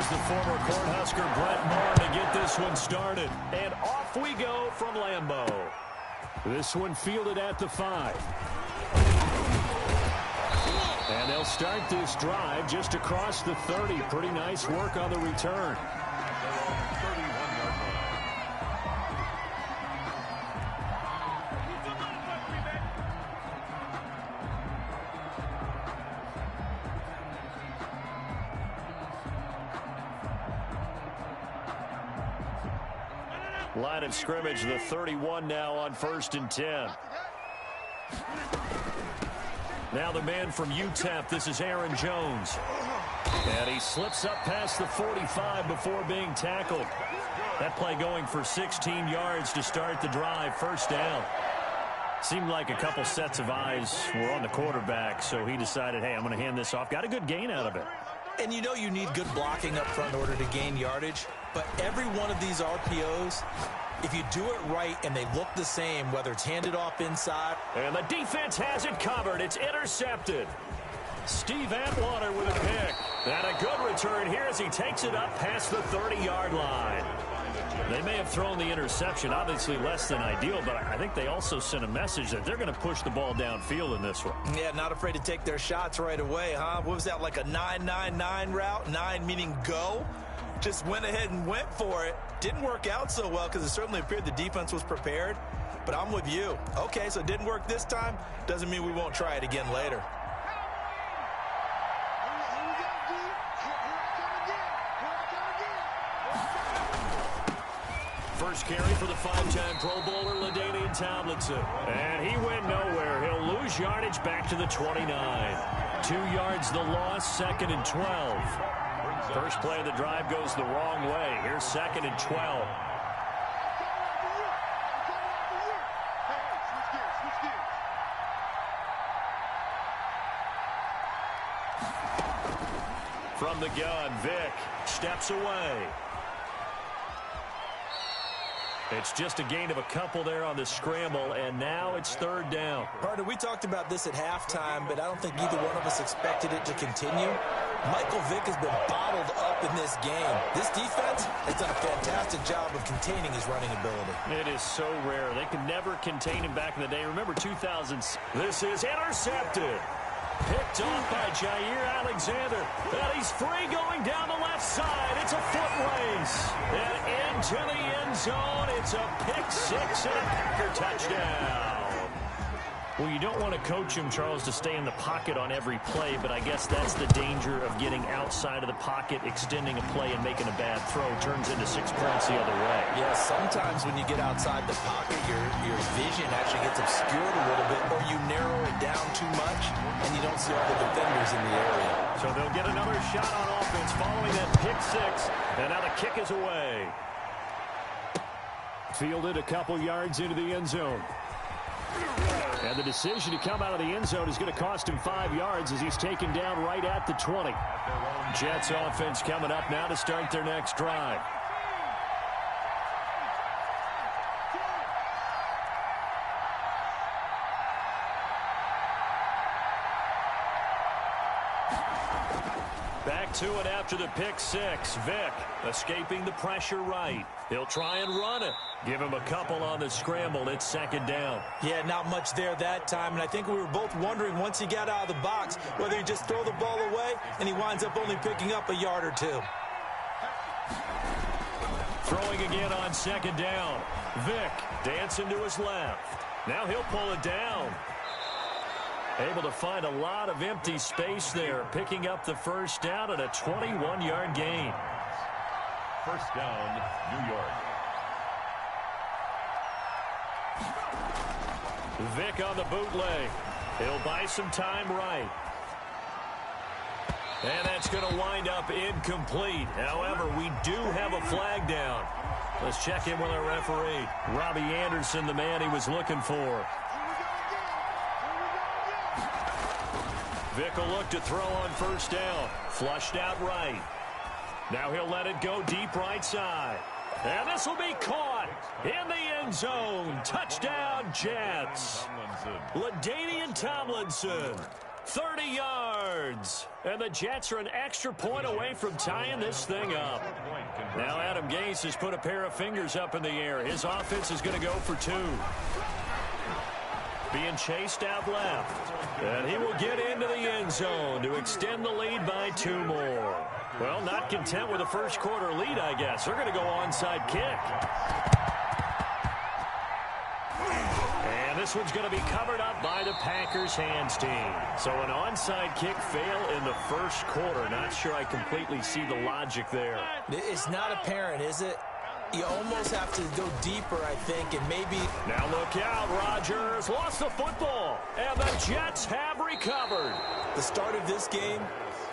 Here's the former Cornhusker Brett Moore to get this one started. And off we go from Lambeau. This one fielded at the 5. And they'll start this drive just across the 30. Pretty nice work on the return. Line of scrimmage, the 31 now on 1st and 10. Now the man from UTEP, this is Aaron Jones. And he slips up past the 45 before being tackled. That play going for 16 yards to start the drive, 1st down. Seemed like a couple sets of eyes were on the quarterback, so he decided, hey, I'm going to hand this off. Got a good gain out of it. And you know you need good blocking up front in order to gain yardage. But every one of these RPOs, if you do it right and they look the same, whether it's handed off inside. And the defense has it covered. It's intercepted. Steve Atwater with a pick. And a good return here as he takes it up past the 30-yard line. They may have thrown the interception, obviously less than ideal, but I think they also sent a message that they're going to push the ball downfield in this one. Yeah, not afraid to take their shots right away, huh? What was that, like a 9-9-9 route? 9 meaning go? Just went ahead and went for it. Didn't work out so well because it certainly appeared the defense was prepared. But I'm with you. Okay, so it didn't work this time. Doesn't mean we won't try it again later. First carry for the 5-time Pro Bowler, LaDainian Tomlinson. And he went nowhere. He'll lose yardage back to the 29. 2 yards the loss, 2nd and 12. First play of the drive goes the wrong way. Here's 2nd and 12. From the gun, Vick steps away. It's just a gain of a couple there on the scramble, and now it's 3rd down. Partner, we talked about this at halftime, but I don't think either one of us expected it to continue. Michael Vick has been bottled up in this game. This defense has done a fantastic job of containing his running ability. It is so rare. They could never contain him back in the day. Remember 2000s. This is intercepted. Picked off by Jair Alexander. And he's free going down the left side. It's a foot race. And into the end zone. It's a pick-6 and a Packer touchdown. Well, you don't want to coach him, Charles, to stay in the pocket on every play, but I guess that's the danger of getting outside of the pocket, extending a play, and making a bad throw. Turns into 6 points the other way. Yeah, sometimes when you get outside the pocket, your vision actually gets obscured a little bit, or you narrow it down too much, and you don't see all the defenders in the area. So they'll get another shot on offense following that pick-6, and now the kick is away. Fielded a couple yards into the end zone. And the decision to come out of the end zone is going to cost him 5 yards as he's taken down right at the 20. Jets offense coming up now to start their next drive. Back to it after the pick-6. Vick escaping the pressure right. He'll try and run it. Give him a couple on the scramble. It's 2nd down. Yeah, not much there that time. And I think we were both wondering once he got out of the box whether he just throw the ball away and he winds up only picking up a yard or 2. Throwing again on 2nd down. Vick dancing to his left. Now he'll pull it down. Able to find a lot of empty space there. Picking up the 1st down and a 21-yard gain. 1st down, New York. Vick on the bootleg. He'll buy some time right. And that's going to wind up incomplete. However, we do have a flag down. Let's check in with our referee. Robbie Anderson, the man he was looking for. Vick will look to throw on 1st down. Flushed out right. Now he'll let it go deep right side. And this will be caught in the end zone. Touchdown, Jets. LaDainian Tomlinson. 30 yards. And the Jets are an extra point away from tying this thing up. Now Adam Gase has put a pair of fingers up in the air. His offense is going to go for 2. Being chased out left. And he will get into the end zone to extend the lead by 2 more. Well, not content with a first quarter lead, I guess. They're going to go onside kick. And this one's going to be covered up by the Packers hands team. So an onside kick fail in the first quarter. Not sure I completely see the logic there. It's not apparent, is it? You almost have to go deeper, I think, and maybe... Now look out, Rodgers lost the football, and the Jets have recovered. The start of this game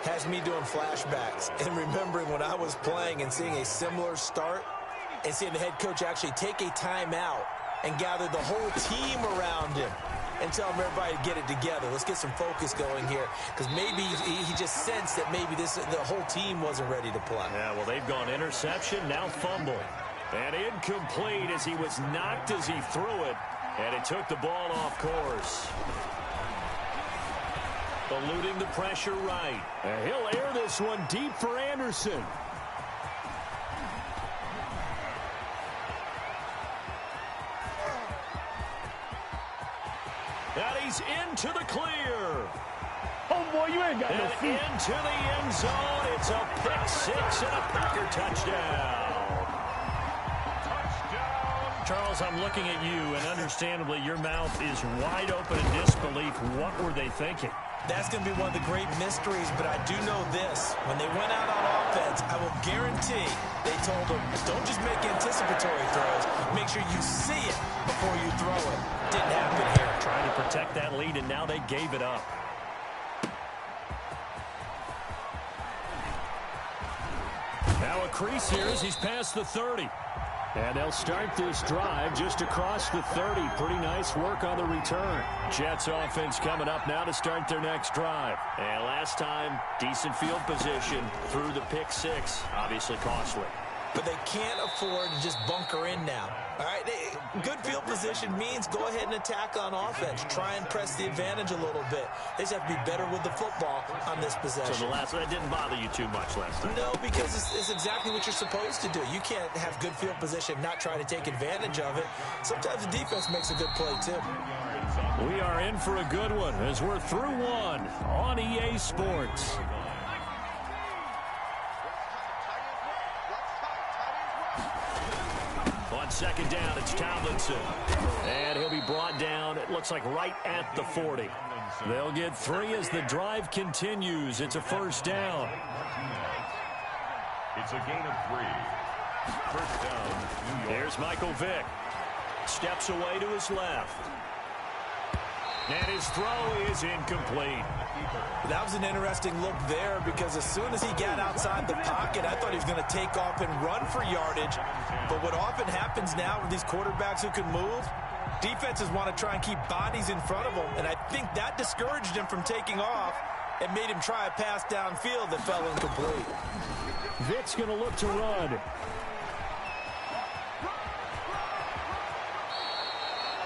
has me doing flashbacks and remembering when I was playing and seeing a similar start and seeing the head coach actually take a timeout and gather the whole team around him and tell him everybody to get it together. Let's get some focus going here, because maybe he just sensed that maybe the whole team wasn't ready to play. Yeah, well, they've gone interception, now fumble. And incomplete as he was knocked as he threw it, and it took the ball off course. Eluding the pressure right. And he'll air this one deep for Anderson. And he's into the clear. Oh, boy, you ain't got no And feet. into the end zone. It's a pick 6 and a Packer touchdown. Charles, I'm looking at you, and understandably, your mouth is wide open in disbelief. What were they thinking? That's going to be one of the great mysteries, but I do know this. When they went out on offense, I will guarantee they told them, don't just make anticipatory throws. Make sure you see it before you throw it. Didn't happen here. Trying to protect that lead, and now they gave it up. Now a crease here as he's past the 30. And they'll start this drive just across the 30. Pretty nice work on the return. Jets offense coming up now to start their next drive. And last time, decent field position through the pick 6. Obviously costly. But they can't afford to just bunker in now. All right, good field position means go ahead and attack on offense. Try and press the advantage a little bit. They just have to be better with the football on this possession. So that didn't bother you too much last time? No, because it's exactly what you're supposed to do. You can't have good field position, not try to take advantage of it. Sometimes the defense makes a good play, too. We are in for a good one as we're through one on EA Sports. On second down, it's Tomlinson. And he'll be brought down, it looks like right at the 40. They'll get 3 as the drive continues. It's a first down. It's a gain of 3. First down, New York. Here's Michael Vick. Steps away to his left. And his throw is incomplete. That was an interesting look there, because as soon as he got outside the pocket, I thought he was going to take off and run for yardage. But what often happens now with these quarterbacks who can move, defenses want to try and keep bodies in front of them, and I think that discouraged him from taking off and made him try a pass downfield that fell incomplete. Vick's going to look to run.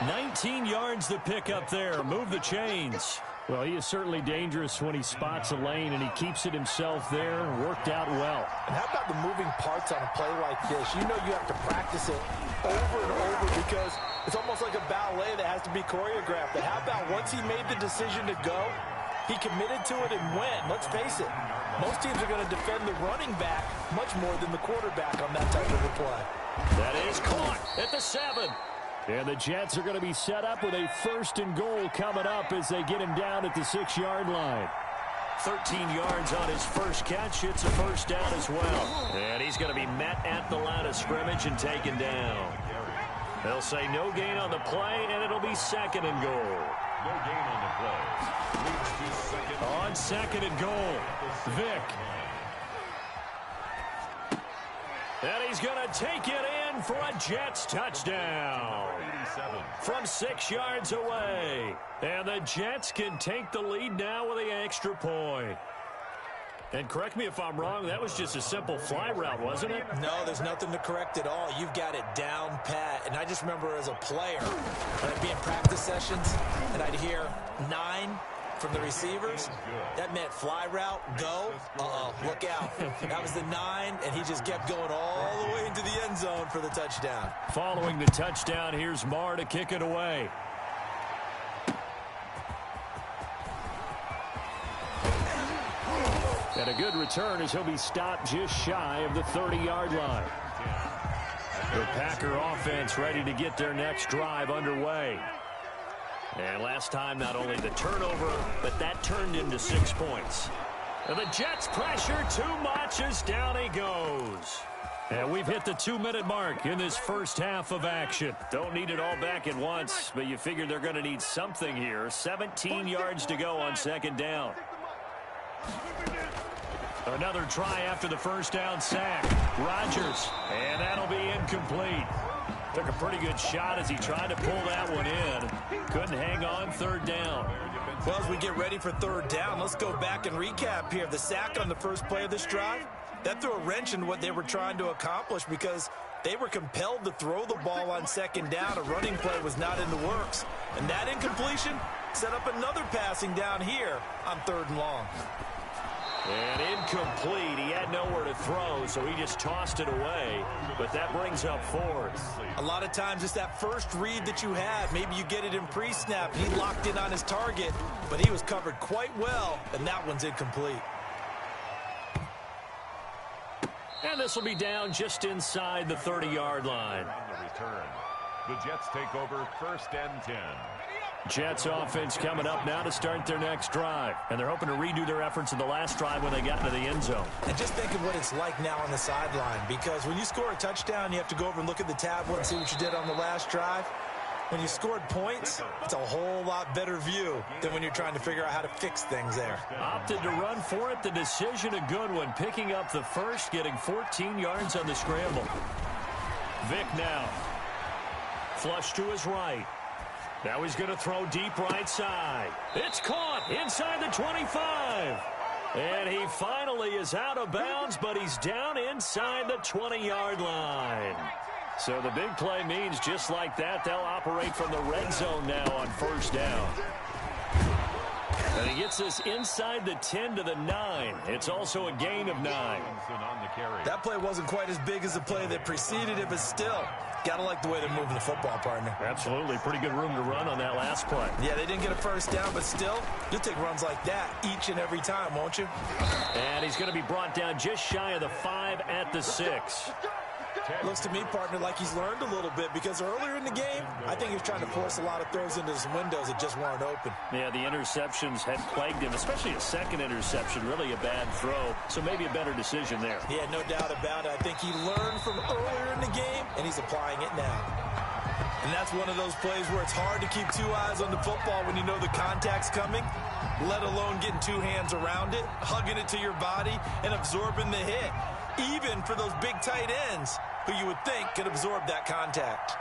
19 yards to pick up there. Move the chains. Well, he is certainly dangerous when he spots a lane, and he keeps it himself there. Worked out well. And how about the moving parts on a play like this? You know you have to practice it over and over, because it's almost like a ballet that has to be choreographed. But how about once he made the decision to go, he committed to it and went. Let's face it, most teams are going to defend the running back much more than the quarterback on that type of a play. That is caught at the 7. And the Jets are going to be set up with a 1st and goal coming up as they get him down at the 6-yard line. 13 yards on his first catch. It's a first down as well. And he's going to be met at the line of scrimmage and taken down. They'll say no gain on the play, and it'll be 2nd and goal. No gain on the play. Leads to second. On 2nd and goal, Vick. And he's going to take it in for a Jets touchdown. 87. From 6 yards away. And the Jets can take the lead now with the extra point. And correct me if I'm wrong, that was just a simple fly route, wasn't it? No, there's nothing to correct at all. You've got it down pat. And I just remember as a player, when I'd be in practice sessions, and I'd hear 9, from the receivers. That meant fly route, go. Look out. That was the 9, and he just kept going all the way into the end zone for the touchdown. Following the touchdown, here's Marr to kick it away. And a good return as he'll be stopped just shy of the 30-yard line. The Packer offense ready to get their next drive underway. And last time, not only the turnover, but that turned into 6 points. And the Jets pressure too much as down he goes. And we've hit the 2-minute mark in this first half of action. Don't need it all back at once, but you figure they're going to need something here. 17 yards to go on second down. Another try after the first down sack. Rodgers, and that'll be incomplete. Took a pretty good shot as he tried to pull that one in. Couldn't hang on third down. Well, as we get ready for third down, let's go back and recap here. The sack on the first play of this drive, that threw a wrench in what they were trying to accomplish because they were compelled to throw the ball on second down. A running play was not in the works. And that incompletion set up another passing down here on third and long. And incomplete. He had nowhere to throw, so he just tossed it away. But that brings up fourth. A lot of times it's that first read that you had. Maybe you get it in pre-snap. He locked in on his target, but he was covered quite well, and that one's incomplete. And this will be down just inside the 30-yard line. On the return, the Jets take over 1st and 10. Jets offense coming up now to start their next drive. And they're hoping to redo their efforts in the last drive when they got into the end zone. And just think of what it's like now on the sideline, because when you score a touchdown, you have to go over and look at the tablet and see what you did on the last drive. When you scored points, it's a whole lot better view than when you're trying to figure out how to fix things there. Opted to run for it. The decision a good one. Picking up the first, getting 14 yards on the scramble. Vick now. Flush to his right. Now he's going to throw deep right side. It's caught inside the 25. And he finally is out of bounds, but he's down inside the 20-yard line. So the big play means just like that, they'll operate from the red zone now on first down. And he gets us inside the 10 to the 9. It's also a gain of 9. That play wasn't quite as big as the play that preceded it, but still, got to like the way they're moving the football, partner. Absolutely. Pretty good room to run on that last play. Yeah, they didn't get a first down, but still, you'll take runs like that each and every time, won't you? And he's going to be brought down just shy of the 5 at the 6. Looks to me, partner, like he's learned a little bit, because earlier in the game, I think he was trying to force a lot of throws into some windows that just weren't open. Yeah, the interceptions had plagued him, especially a second interception, really a bad throw. So maybe a better decision there. Yeah, no doubt about it. I think he learned from earlier in the game, and he's applying it now. And that's one of those plays where it's hard to keep two eyes on the football when you know the contact's coming, let alone getting two hands around it, hugging it to your body, and absorbing the hit. Even for those big tight ends who you would think could absorb that contact.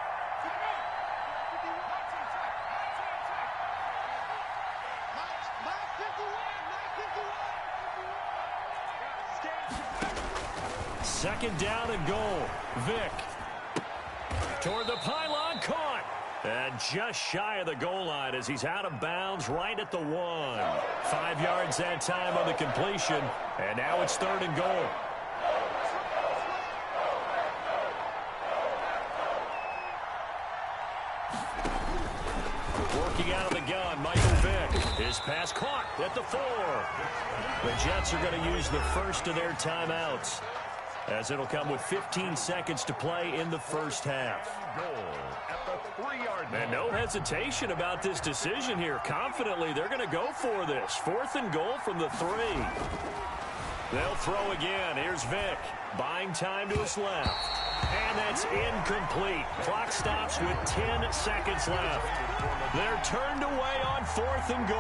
Second down and goal. Vick. Toward the pylon, caught. And just shy of the goal line as he's out of bounds right at the 1. 5 yards that time on the completion. And now it's 3rd and goal. Working out of the gun, Michael Vick. His pass caught at the 4. The Jets are going to use the first of their timeouts, as it'll come with 15 seconds to play in the first half. Goal at the 3-yard line. And no hesitation about this decision here. Confidently, they're going to go for this. 4th and goal from the 3. They'll throw again. Here's Vick, buying time to his left. And that's incomplete. Clock stops with 10 seconds left. They're turned away on 4th and goal.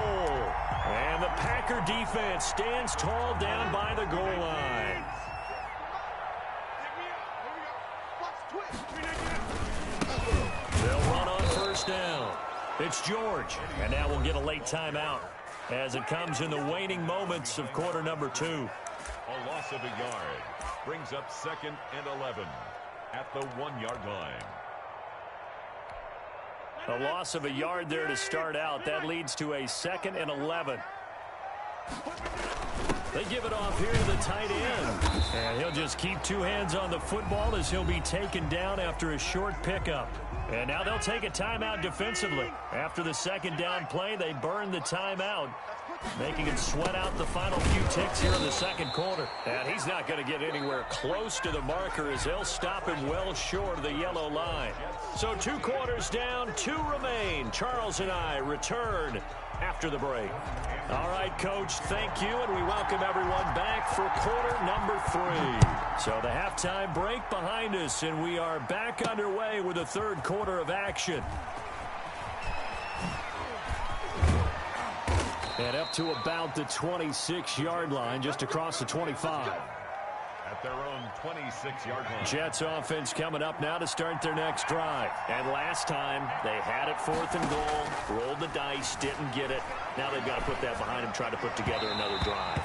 And the Packer defense stands tall down by the goal line. They'll run on first down. It's George. And now we'll get a late timeout as it comes in the waning moments of quarter number 2. A loss of a yard brings up 2nd and 11 at the 1-yard line. A loss of a yard there to start out. That leads to a 2nd and 11. They give it off here to the tight end. And he'll just keep two hands on the football as he'll be taken down after a short pickup. And now they'll take a timeout defensively. After the 2nd down play, they burn the timeout, making him sweat out the final few ticks here in the 2nd quarter. And he's not going to get anywhere close to the marker as they'll stop him well short of the yellow line. So 2 quarters down, 2 remain. Charles and I return after the break. All right, Coach, thank you, and we welcome everyone back for quarter number 3. So the halftime break behind us, and we are back underway with the 3rd quarter of action. And up to about the 26-yard line, just across the 25. At their own 26-yard line. Jets offense coming up now to start their next drive. And last time, they had it 4th and goal, rolled the dice, didn't get it. Now they've got to put that behind them, try to put together another drive.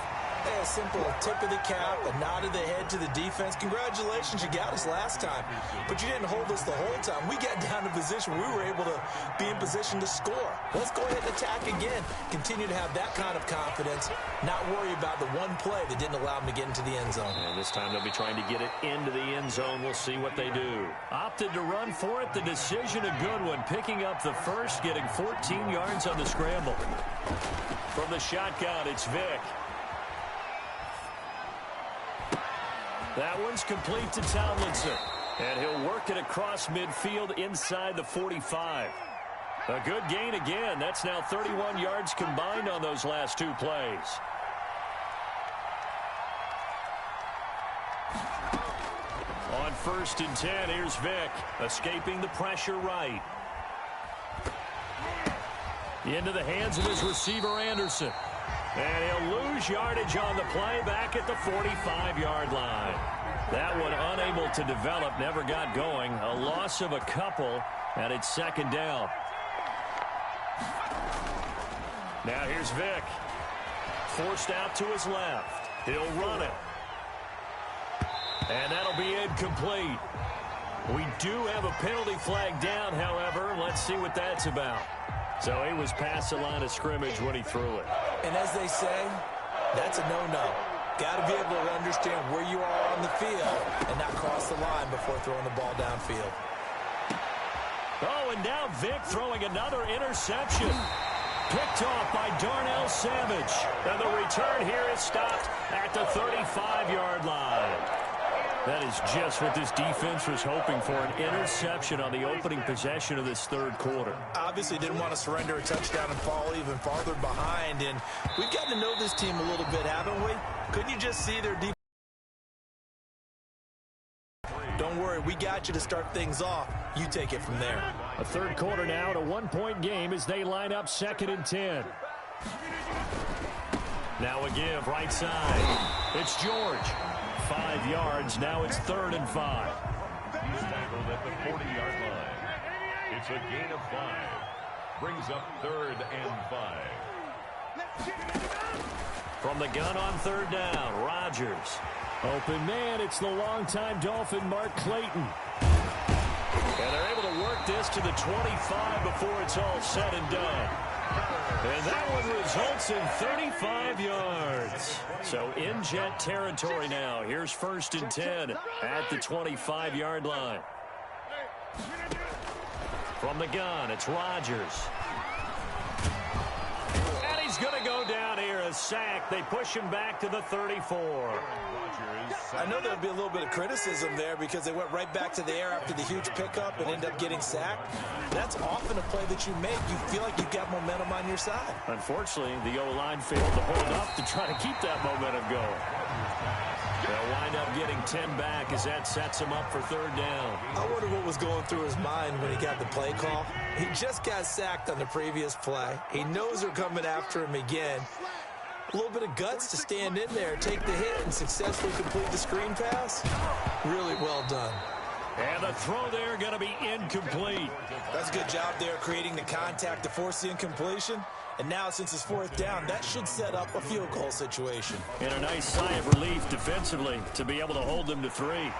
A simple tip of the cap, a nod of the head to the defense. Congratulations, you got us last time, but you didn't hold us the whole time. We got down to position we were able to be in position to score. Let's go ahead and attack again. Continue to have that kind of confidence, not worry about the one play that didn't allow them to get into the end zone. And this time they'll be trying to get it into the end zone. We'll see what they do. Opted to run for it. The decision a good one, picking up the first, getting 14 yards on the scramble. From the shotgun, it's Vick. That one's complete to Tomlinson. And he'll work it across midfield inside the 45. A good gain again. That's now 31 yards combined on those last 2 plays. On 1st and 10, here's Vick, escaping the pressure right. Into the hands of his receiver, Anderson. And he'll lose yardage on the play back at the 45-yard line. That one unable to develop, never got going. A loss of a couple, and it's 2nd down. Now here's Vick. Forced out to his left. He'll run it. And that'll be incomplete. We do have a penalty flag down, however. Let's see what that's about. So he was past the line of scrimmage when he threw it. And as they say, that's a no-no. Got to be able to understand where you are on the field and not cross the line before throwing the ball downfield. Oh, and now Vick throwing another interception. Picked off by Darnell Savage. And the return here is stopped at the 35-yard line. That is just what this defense was hoping for, an interception on the opening possession of this 3rd quarter. Obviously didn't want to surrender a touchdown and fall even farther behind. And we've gotten to know this team a little bit, haven't we? Couldn't you just see their defense? Don't worry, we got you to start things off. You take it from there. A 3rd quarter now, and a 1-point game as they line up 2nd and 10. Now a give, right side. It's George. 5 yards. Now it's 3rd and 5. He's tackled at the 40-yard line. It's a gain of 5. Brings up 3rd and 5. From the gun on 3rd down, Rodgers. Open man, it's the longtime Dolphin, Mark Clayton. And they're able to work this to the 25 before it's all said and done. And that one results in 35 yards. So in Jet territory now. Here's 1st and 10 at the 25-yard line. From the gun, it's Rodgers. And he's going to go down here, a sack. They push him back to the 34. I know there'll be a little bit of criticism there because they went right back to the air after the huge pickup and ended up getting sacked. That's often a play that you make. You feel like you've got momentum on your side. Unfortunately, the O-line failed to hold up to try to keep that momentum going. They'll wind up getting 10 back as that sets him up for 3rd down. I wonder what was going through his mind when he got the play call. He just got sacked on the previous play. He knows they're coming after him again. A little bit of guts to stand in there, take the hit, and successfully complete the screen pass. Really well done. And the throw there going to be incomplete. That's a good job there creating the contact to force the incompletion. And now, since it's 4th down, that should set up a field goal situation. And a nice sigh of relief defensively to be able to hold them to 3.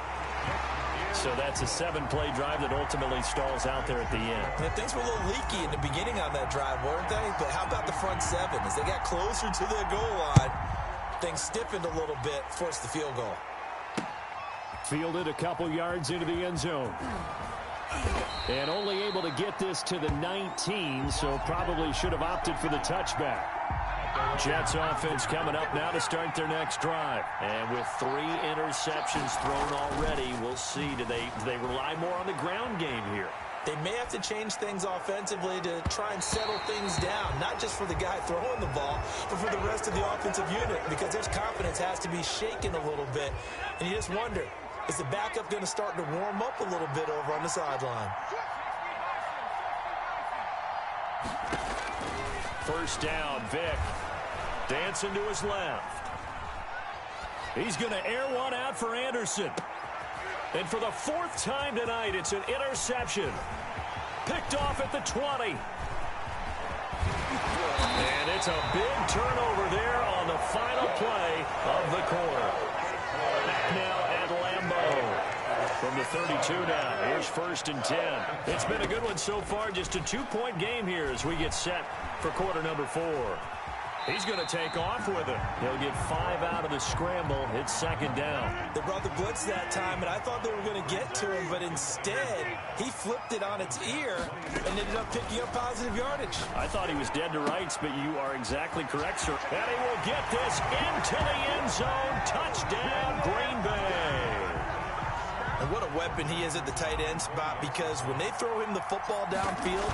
So that's a 7-play drive that ultimately stalls out there at the end. And things were a little leaky in the beginning on that drive, weren't they? But how about the front 7? As they got closer to the goal line, things stiffened a little bit, forced the field goal. Fielded a couple yards into the end zone. And only able to get this to the 19, so probably should have opted for the touchback. Jets offense coming up now to start their next drive. And with 3 interceptions thrown already, we'll see. Do they rely more on the ground game here? They may have to change things offensively to try and settle things down, not just for the guy throwing the ball, but for the rest of the offensive unit, because their confidence has to be shaken a little bit. And you just wonder, is the backup going to start to warm up a little bit over on the sideline? First down, Vick. Dancing to his left. He's going to air one out for Anderson. And for the 4th time tonight, it's an interception. Picked off at the 20. And it's a big turnover there on the final play of the quarter. Back now at Lambeau. From the 32 now, here's 1st and 10. It's been a good one so far, just a 2-point game here as we get set for quarter number 4. He's going to take off with it. He'll get 5 out of the scramble. It's 2nd down. They brought the blitz that time, and I thought they were going to get to him, but instead, he flipped it on its ear and ended up picking up positive yardage. I thought he was dead to rights, but you are exactly correct, sir. And he will get this into the end zone. Touchdown, Green Bay. And what a weapon he is at the tight end spot, because when they throw him the football downfield,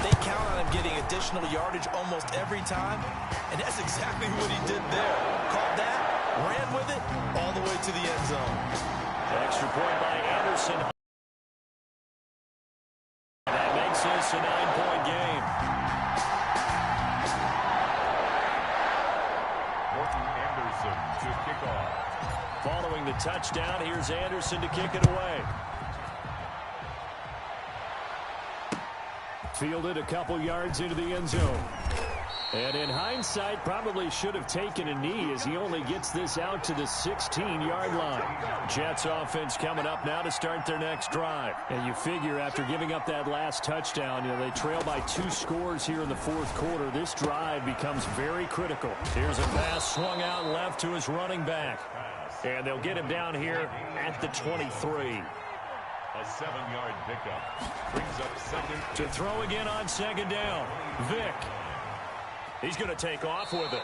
they count on him getting additional yardage almost every time. And that's exactly what he did there. Caught that, ran with it, all the way to the end zone. Extra point by Anderson. That makes this a 9-point game. Morton Anderson to kick off. Following the touchdown, here's Anderson to kick it away. Fielded a couple yards into the end zone. And in hindsight, probably should have taken a knee as he only gets this out to the 16-yard line. Jets offense coming up now to start their next drive. And you figure after giving up that last touchdown, they trail by 2 scores here in the 4th quarter. This drive becomes very critical. Here's a pass swung out left to his running back. And they'll get him down here at the 23. A 7-yard pickup. Brings up 2nd. To throw again on 2nd down. Vick. He's going to take off with it.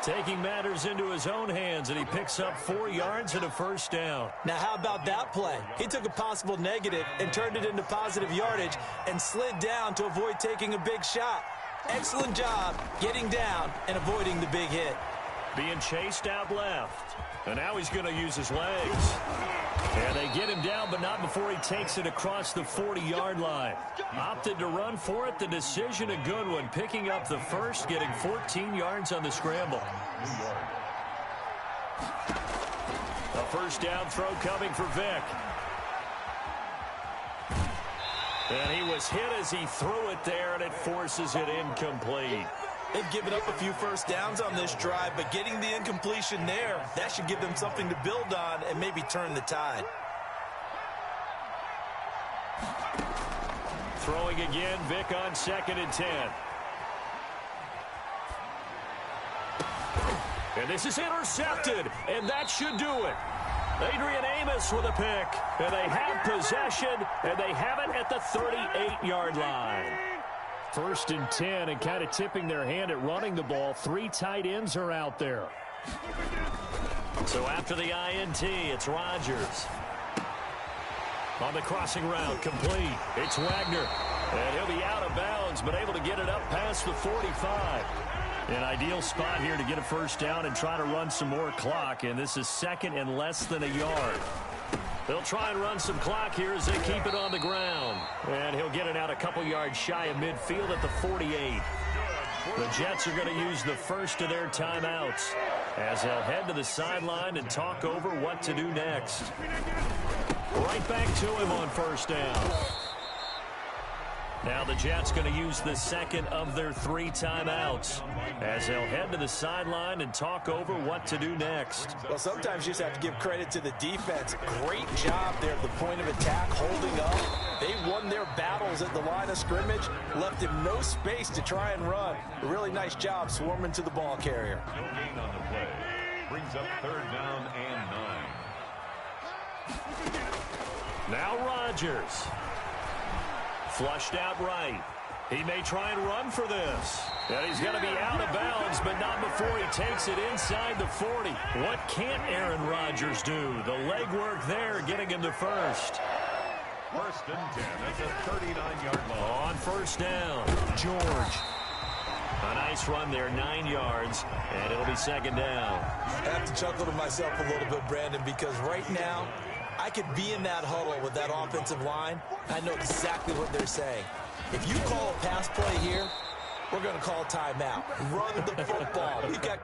Taking matters into his own hands, and he picks up 4 yards and a 1st down. Now, how about that play? He took a possible negative and turned it into positive yardage and slid down to avoid taking a big shot. Excellent job getting down and avoiding the big hit. Being chased out left. And now he's going to use his legs. And they get him down, but not before he takes it across the 40-yard line. Opted to run for it. The decision a good one. Picking up the 1st, getting 14 yards on the scramble. A 1st down throw coming for Vick. And he was hit as he threw it there, and it forces it incomplete. They've given up a few 1st downs on this drive, but getting the incompletion there, that should give them something to build on and maybe turn the tide. Throwing again, Vick on 2nd and 10. And this is intercepted, and that should do it. Adrian Amos with a pick, and they have possession, and they have it at the 38-yard line. 1st and 10, and kind of tipping their hand at running the ball. 3 tight ends are out there. So after the INT, it's Rodgers. On the crossing route, complete. It's Wagner. And he'll be out of bounds, but able to get it up past the 45. An ideal spot here to get a 1st down and try to run some more clock. And this is 2nd and less than a yard. They'll try and run some clock here as they keep it on the ground. And he'll get it out a couple yards shy of midfield at the 48. The Jets are going to use the 1st of their timeouts as they'll head to the sideline and talk over what to do next. Right back to him on 1st down. Now the Jets going to use the second of their 3 timeouts as they'll head to the sideline and talk over what to do next. Well, sometimes you just have to give credit to the defense. Great job there at the point of attack, holding up. They won their battles at the line of scrimmage, left him no space to try and run. A really nice job swarming to the ball carrier. No gain on the play. Brings up 3rd down and 9. Now Rodgers. Flushed out right. He may try and run for this. And he's going to be out of bounds, but not before he takes it inside the 40. What can't Aaron Rodgers do? The legwork there getting him to first. 1st and 10. That's a 39-yard line. On 1st down, George. A nice run there, 9 yards, and it'll be 2nd down. I have to chuckle to myself a little bit, Brandon, because right now, I could be in that huddle with that offensive line. I know exactly what they're saying. If you call a pass play here, we're going to call timeout. Run the football. We've got